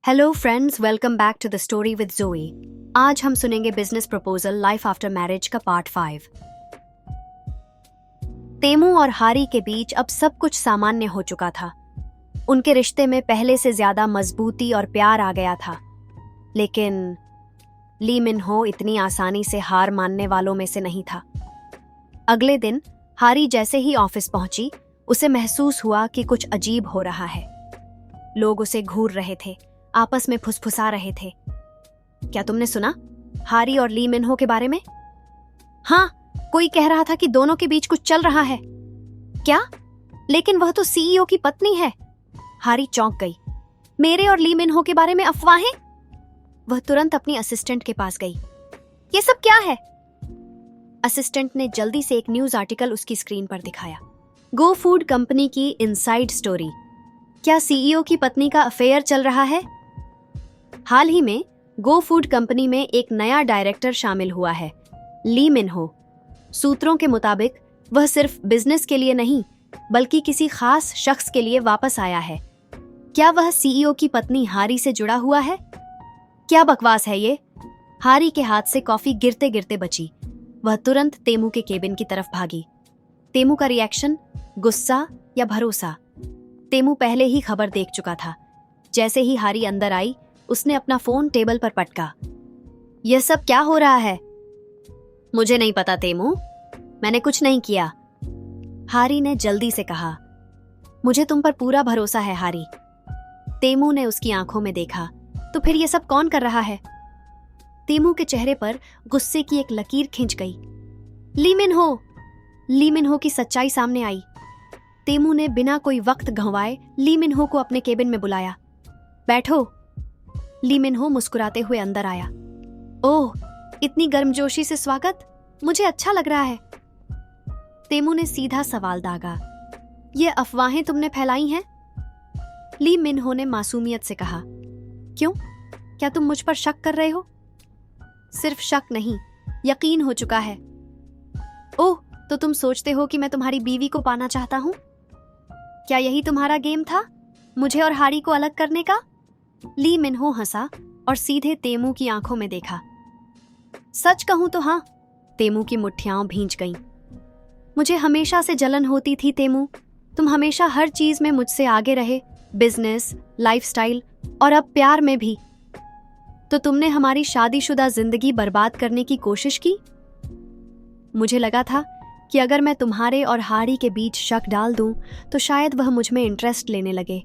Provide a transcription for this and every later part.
Hello friends, welcome back to the story with Joey. आज हम सुनेंगे business proposal life after marriage का part 5। तेमू और हारी के बीच अब सब कुछ सामान्य हो चुका था। उनके रिश्ते में पहले से ज्यादा मजबूती और प्यार आ गया था। लेकिन ली मिन हो इतनी आसानी से हार मानने वालों में से नहीं था। अगले दिन हारी जैसे ही ऑफिस पहुंची, उसे महसूस हुआ कि कुछ अजीब हो रहा है। लोग उसे घूर रहे थे, आपस में फुसफुसा रहे थे। क्या तुमने सुना हारी और ली मिन हो के बारे में? हाँ, कोई कह रहा था कि दोनों के बीच कुछ चल रहा है। क्या? लेकिन वह तो सीईओ की पत्नी है। हारी चौंक गई। मेरे और ली मिन हो के बारे में अफवाहें? वह तुरंत अपनी असिस्टेंट के पास गई। ये सब क्या है? असिस्टेंट ने जल्दी से एक न्यूज आर्टिकल उसकी स्क्रीन पर दिखाया। गो फूड कंपनी की इनसाइड स्टोरी। क्या सीईओ की पत्नी का अफेयर चल रहा है? हाल ही में गो फूड कंपनी में एक नया डायरेक्टर शामिल हुआ है, ली मिन हो। सूत्रों के मुताबिक वह सिर्फ बिजनेस के लिए नहीं, बल्कि किसी खास शख्स के लिए वापस आया है। क्या वह सीईओ की पत्नी हारी से जुड़ा हुआ है? क्या बकवास है ये? हारी के हाथ से कॉफी गिरते गिरते बची। वह तुरंत तेमू के केबिन की तरफ भागी। तेमू का रिएक्शन, गुस्सा या भरोसा? तेमू पहले ही खबर देख चुका था। जैसे ही हारी अंदर आई, उसने अपना फोन टेबल पर पटका। यह सब क्या हो रहा है? मुझे नहीं पता तेमू, मैंने कुछ नहीं किया। हारी ने जल्दी से कहा। मुझे तुम पर पूरा भरोसा है हारी। तेमू ने उसकी आंखों में देखा। तो फिर यह सब कौन कर रहा है? तेमू के चेहरे पर गुस्से की एक लकीर खिंच गई। ली मिन हो। ली मिन हो की सच्चाई सामने आई। तेमू ने बिना कोई वक्त गंवाए ली मिन हो को अपने केबिन में बुलाया। बैठो। ली मिन हो मुस्कुराते हुए अंदर आया। ओह, इतनी गर्मजोशी से स्वागत, मुझे अच्छा लग रहा है। तेमू ने सीधा सवाल दागा। ये अफवाहें तुमने फैलाई हैं? ली मिन हो ने मासूमियत से कहा। क्यों, क्या तुम मुझ पर शक कर रहे हो? सिर्फ शक नहीं, यकीन हो चुका है। ओह, तो तुम सोचते हो कि मैं तुम्हारी बीवी को पाना चाहता हूं? क्या यही तुम्हारा गेम था, मुझे और हारी को अलग करने का? ली मिन हो हंसा और सीधे तेमू की आंखों में देखा। सच कहूं तो हाँ। तेमू की मुट्ठियां भींच गईं। मुझे हमेशा से जलन होती थी तेमू। तुम हमेशा हर चीज में मुझसे आगे रहे, बिजनेस, लाइफस्टाइल और अब प्यार में भी। तो तुमने हमारी शादीशुदा जिंदगी बर्बाद करने की कोशिश की। मुझे लगा था कि अगर मैं तुम्हारे और हारी के बीच शक डाल दूं तो शायद वह मुझ में इंटरेस्ट लेने लगे।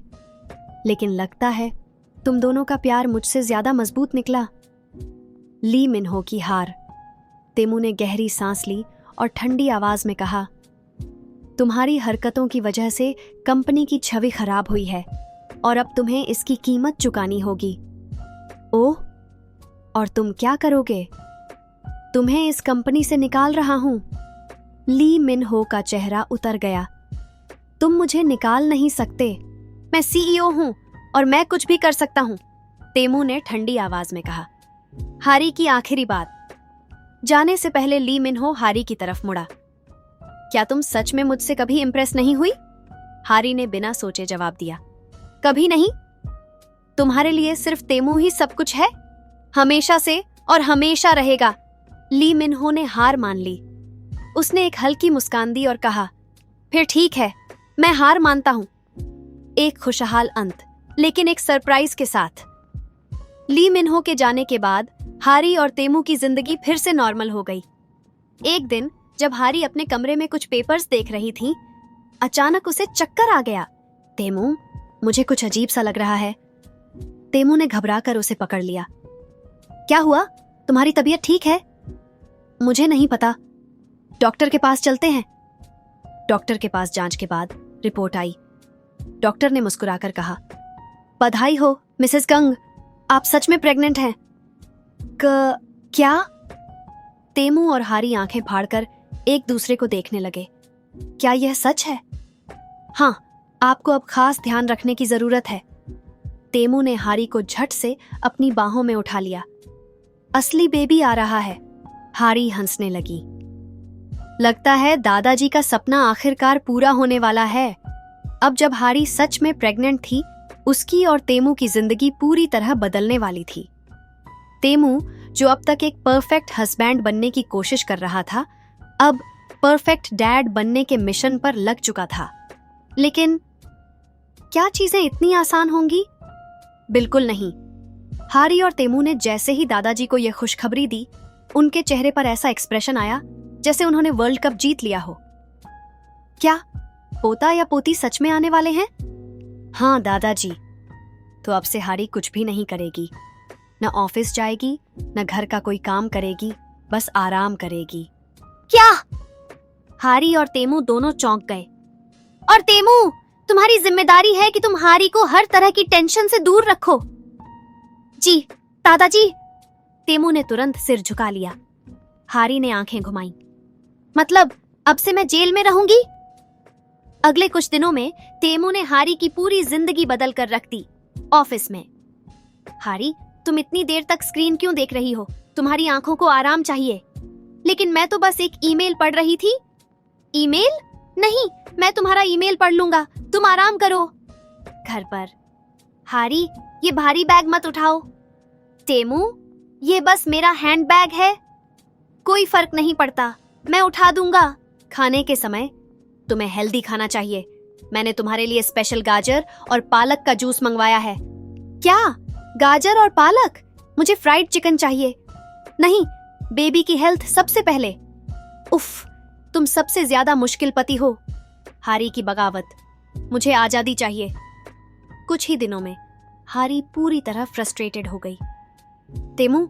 लेकिन लगता है तुम दोनों का प्यार मुझसे ज्यादा मजबूत निकला। ली मिन हो की हार। तेमू ने गहरी सांस ली और ठंडी आवाज में कहा, तुम्हारी हरकतों की वजह से कंपनी की छवि खराब हुई है और अब तुम्हें इसकी कीमत चुकानी होगी। ओह, और तुम क्या करोगे? तुम्हें इस कंपनी से निकाल रहा हूं। ली मिन हो का चेहरा उतर गया। तुम मुझे निकाल नहीं सकते। मैं सीईओ हूं और मैं कुछ भी कर सकता हूं, तेमू ने ठंडी आवाज में कहा। हारी की आखिरी बात। जाने से पहले ली मिन हो हारी की तरफ मुड़ा। क्या तुम सच में मुझसे कभी इंप्रेस नहीं हुई? हारी ने बिना सोचे जवाब दिया। कभी नहीं। तुम्हारे लिए सिर्फ तेमू ही सब कुछ है, हमेशा से और हमेशा रहेगा। ली मिन हो ने हार मान ली। उसने एक हल्की मुस्कान दी और कहा, फिर ठीक है, मैं हार मानता हूं। एक खुशहाल अंत, लेकिन एक सरप्राइज के साथ। ली मिन हो के जाने के बाद हारी और तेमू की जिंदगी फिर से नॉर्मल हो गई। एक दिन जब हारी अपने कमरे में कुछ पेपर्स देख रही थी, अचानक उसे चक्कर आ गया। तेमू, मुझे कुछ अजीब सा लग रहा है। तेमू ने घबराकर उसे पकड़ लिया। क्या हुआ? तुम्हारी तबीयत ठीक है? मुझे नहीं पता। डॉक्टर के पास चलते हैं। डॉक्टर के पास जांच के बाद रिपोर्ट आई। डॉक्टर ने मुस्कुराकर कहा, बधाई हो मिसेस गंग, आप सच में प्रेग्नेंट हैं। क्या? तेमू और हारी आंखें फाड़कर एक दूसरे को देखने लगे। क्या यह सच है? हाँ, आपको अब खास ध्यान रखने की जरूरत है। तेमू ने हारी को झट से अपनी बाहों में उठा लिया। असली बेबी आ रहा है। हारी हंसने लगी। लगता है दादाजी का सपना आखिरकार पूरा होने वाला है। अब जब हारी सच में प्रेग्नेंट थी, उसकी और तेमू की जिंदगी पूरी तरह बदलने वाली थी। तेमू, जो अब तक एक परफेक्ट हस्बैंड बनने की कोशिश कर रहा था, अब परफेक्ट डैड बनने के मिशन पर लग चुका था। लेकिन क्या चीजें इतनी आसान होंगी? बिल्कुल नहीं। हारी और तेमू ने जैसे ही दादाजी को यह खुशखबरी दी, उनके चेहरे पर ऐसा एक्सप्रेशन आया जैसे उन्होंने वर्ल्ड कप जीत लिया हो। क्या पोता या पोती सच में आने वाले हैं? हाँ दादाजी। तो अब से हारी कुछ भी नहीं करेगी, न ऑफिस जाएगी, न घर का कोई काम करेगी, बस आराम करेगी। क्या? हारी और तेमू दोनों चौंक गए। और तेमू, तुम्हारी जिम्मेदारी है कि तुम हारी को हर तरह की टेंशन से दूर रखो। जी दादाजी। तेमू ने तुरंत सिर झुका लिया। हारी ने आंखें घुमाई। मतलब अब से मैं जेल में रहूंगी? अगले कुछ दिनों में तेमू ने हारी की पूरी जिंदगी बदल कर रख दी। ऑफिस में, हारी, तुम इतनी देर तक स्क्रीन क्यों देख रही हो? तुम्हारी आंखों को आराम चाहिए। लेकिन मैं तो बस एक ईमेल पढ़ रही थी। ईमेल? नहीं, मैं तुम्हारा ईमेल पढ़ लूंगा, तुम आराम करो। घर पर, हारी, ये भारी बैग मत उठाओ। तेमू, ये बस मेरा हैंड बैग है, कोई फर्क नहीं पड़ता, मैं उठा दूंगा। खाने के समय तुम्हें हेल्दी खाना चाहिए। मैंने तुम्हारे लिए स्पेशल गाजर और पालक का जूस मंगवाया है। क्या? गाजर और पालक? मुझे फ्राइड चिकन चाहिए। नहीं, बेबी की हेल्थ सबसे पहले। उफ, तुम सबसे ज्यादा मुश्किल पति हो। हारी की बगावत। मुझे आजादी चाहिए। कुछ ही दिनों में हारी पूरी तरह फ्रस्ट्रेटेड हो गई। तेमू,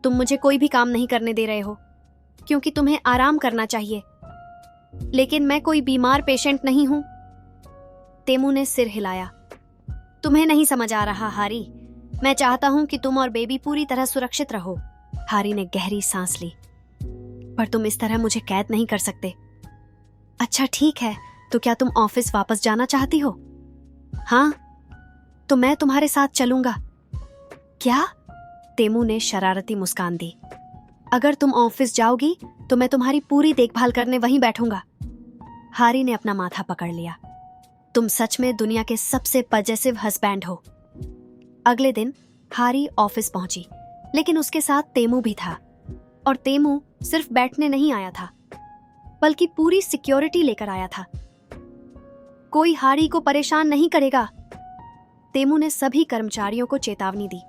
तुम मुझे कोई भी काम नहीं करने दे रहे हो क्योंकि तुम्हें आराम करना चाहिए। लेकिन मैं कोई बीमार पेशेंट नहीं हूं। तेमू ने सिर हिलाया। तुम्हें नहीं समझ आ रहा हारी, मैं चाहता हूं कि तुम और बेबी पूरी तरह सुरक्षित रहो। हारी ने गहरी सांस ली। पर तुम इस तरह मुझे कैद नहीं कर सकते। अच्छा ठीक है, तो क्या तुम ऑफिस वापस जाना चाहती हो? हाँ, तो मैं तुम्हारे साथ चलूंगा। क्या? तेमू ने शरारती मुस्कान दी। अगर तुम ऑफिस जाओगी तो मैं तुम्हारी पूरी देखभाल करने वहीं बैठूंगा। हारी ने अपना माथा पकड़ लिया। तुम सच में दुनिया के सबसे पजेसिव हस्बैंड हो। अगले दिन हारी ऑफिस पहुंची, लेकिन उसके साथ तेमू भी था। और तेमू सिर्फ बैठने नहीं आया था, बल्कि पूरी सिक्योरिटी लेकर आया था। कोई हारी को परेशान नहीं करेगा। तेमू ने सभी कर्मचारियों को चेतावनी दी।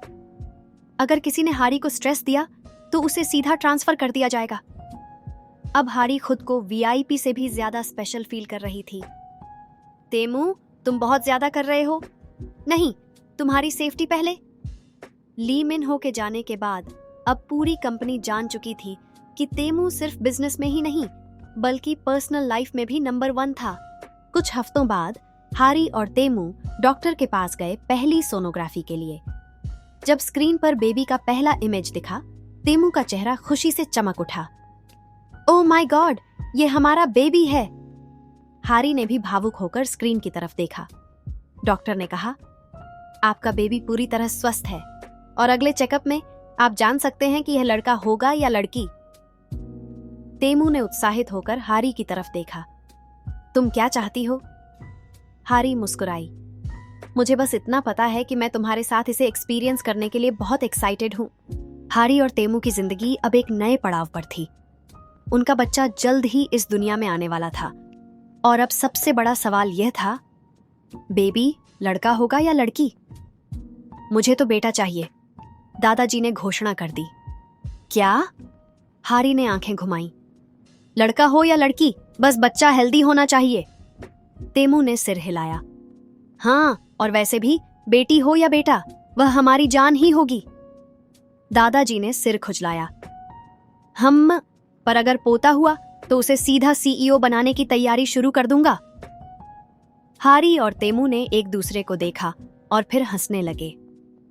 अगर किसी ने हारी को स्ट्रेस दिया तो उसे सीधा ट्रांसफर कर दिया जाएगा। अब हारी खुद को वीआईपी से भी ज्यादा स्पेशल फील कर रही थी। तेमू, तुम बहुत ज्यादा कर रहे हो। नहीं, तुम्हारी सेफ्टी पहले। ली मिन हो के जाने के बाद अब पूरी कंपनी जान चुकी थी कि तेमू सिर्फ बिजनेस में ही नहीं, बल्कि पर्सनल लाइफ में भी नंबर 1 था। कुछ हफ्तों बाद हारी और तेमू डॉक्टर के पास गए पहली सोनोग्राफी के लिए। जब स्क्रीन पर बेबी का पहला इमेज दिखा, तेमू का चेहरा खुशी से चमक उठा। ओह माय गॉड, ये हमारा बेबी है। हारी ने भी भावुक होकर स्क्रीन की तरफ देखा। डॉक्टर ने कहा, आपका बेबी पूरी तरह स्वस्थ है और अगले चेकअप में आप जान सकते हैं कि यह लड़का होगा या लड़की। तेमू ने उत्साहित होकर हारी की तरफ देखा। तुम क्या चाहती हो? हारी मुस्कुराई। मुझे बस इतना पता है कि मैं तुम्हारे साथ इसे एक्सपीरियंस करने के लिए बहुत एक्साइटेड हूं। हारी और तेमू की जिंदगी अब एक नए पड़ाव पर थी। उनका बच्चा जल्द ही इस दुनिया में आने वाला था और अब सबसे बड़ा सवाल यह था, बेबी लड़का होगा या लड़की? मुझे तो बेटा चाहिए, दादाजी ने घोषणा कर दी। क्या? हारी ने आंखें घुमाई। लड़का हो या लड़की, बस बच्चा हेल्दी होना चाहिए। तेमू ने सिर हिलाया। हाँ, और वैसे भी बेटी हो या बेटा, वह हमारी जान ही होगी। दादाजी ने सिर खुजलाया। पर अगर पोता हुआ तो उसे सीधा सीईओ बनाने की तैयारी शुरू कर दूंगा। हारी और तेमू ने एक दूसरे को देखा और फिर हंसने लगे।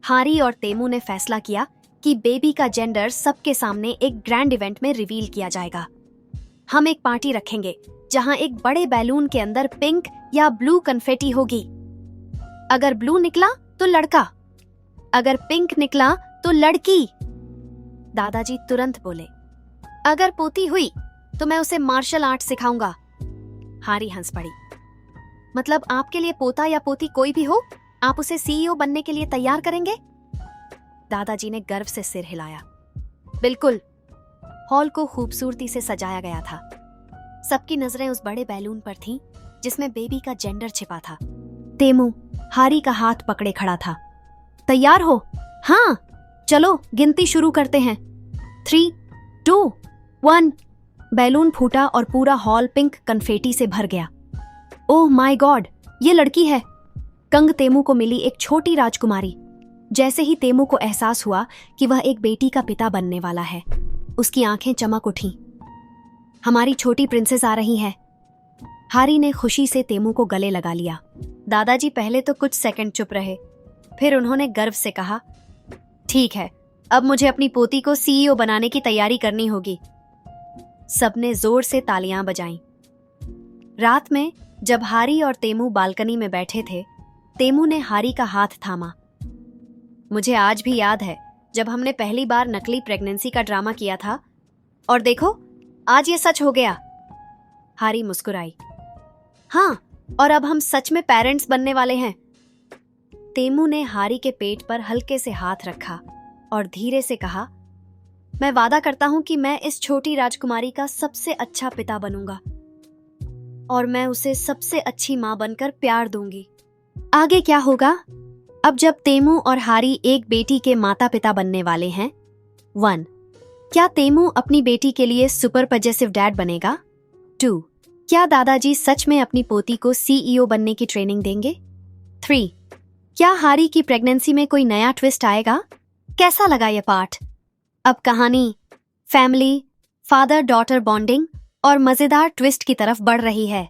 हारी और तेमू ने फैसला किया कि बेबी का जेंडर सबके सामने एक ग्रैंड इवेंट में रिवील किया जाएगा। हम एक पार्टी रखेंगे जहां एक बड़े बैलून के अंदर पिंक या ब्लू कन्फेटी होगी। अगर ब्लू निकला तो लड़का, अगर पिंक निकला तो लड़की। दादाजी तुरंत बोले, अगर पोती हुई तो मैं उसे मार्शल आर्ट सिखाऊंगा। हारी हंस पड़ी। मतलब आपके लिए पोता या पोती कोई भी हो, आप उसे सीईओ बनने के लिए तैयार करेंगे? दादाजी ने गर्व से सिर हिलाया। बिल्कुल। हॉल को खूबसूरती से सजाया गया था। सबकी नजरें उस बड़े बैलून पर थीं जिसमें बेबी का जेंडर छिपा था। तेमू हारी का हाथ पकड़े खड़ा था। तैयार हो? हाँ, चलो गिनती शुरू करते हैं। 3, 2, 1। बैलून फूटा और पूरा हॉल पिंक कन्फेटी से भर गया। ओह माय गॉड, ये लड़की है। कंग तेमू को मिली एक छोटी राजकुमारी। जैसे ही तेमू को एहसास हुआ कि वह एक बेटी का पिता बनने वाला है, उसकी आंखें चमक उठीं। हमारी छोटी प्रिंसेस आ रही है। हारी ने खुशी से तेमू को गले लगा लिया। दादाजी पहले तो कुछ सेकंड चुप रहे, फिर उन्होंने गर्व से कहा, ठीक है, अब मुझे अपनी पोती को सीईओ बनाने की तैयारी करनी होगी। सबने जोर से तालियां बजाईं। रात में जब हारी और तेमू बालकनी में बैठे थे, तेमू ने हारी का हाथ थामा। मुझे आज भी याद है जब हमने पहली बार नकली प्रेगनेंसी का ड्रामा किया था, और देखो आज ये सच हो गया। हारी मुस्कुराई। हाँ, और अब हम सच में पेरेंट्स बनने वाले हैं। तेमू ने हारी के पेट पर हल्के से हाथ रखा और धीरे से कहा, मैं वादा करता हूं कि मैं इस छोटी राजकुमारी का सबसे अच्छा पिता बनूंगा और मैं उसे सबसे अच्छी मां बनकर प्यार दूंगी। आगे क्या होगा? अब जब तेमू और हारी एक बेटी के माता पिता बनने वाले हैं। 1, क्या तेमू अपनी बेटी के लिए सुपर पजेसिव डैड बनेगा? 2, क्या दादाजी सच में अपनी पोती को सीईओ बनने की ट्रेनिंग देंगे? 3, क्या हारी की प्रेगनेंसी में कोई नया ट्विस्ट आएगा? कैसा लगा यह पार्ट? अब कहानी फैमिली, फादर डॉटर बॉन्डिंग और मजेदार ट्विस्ट की तरफ बढ़ रही है।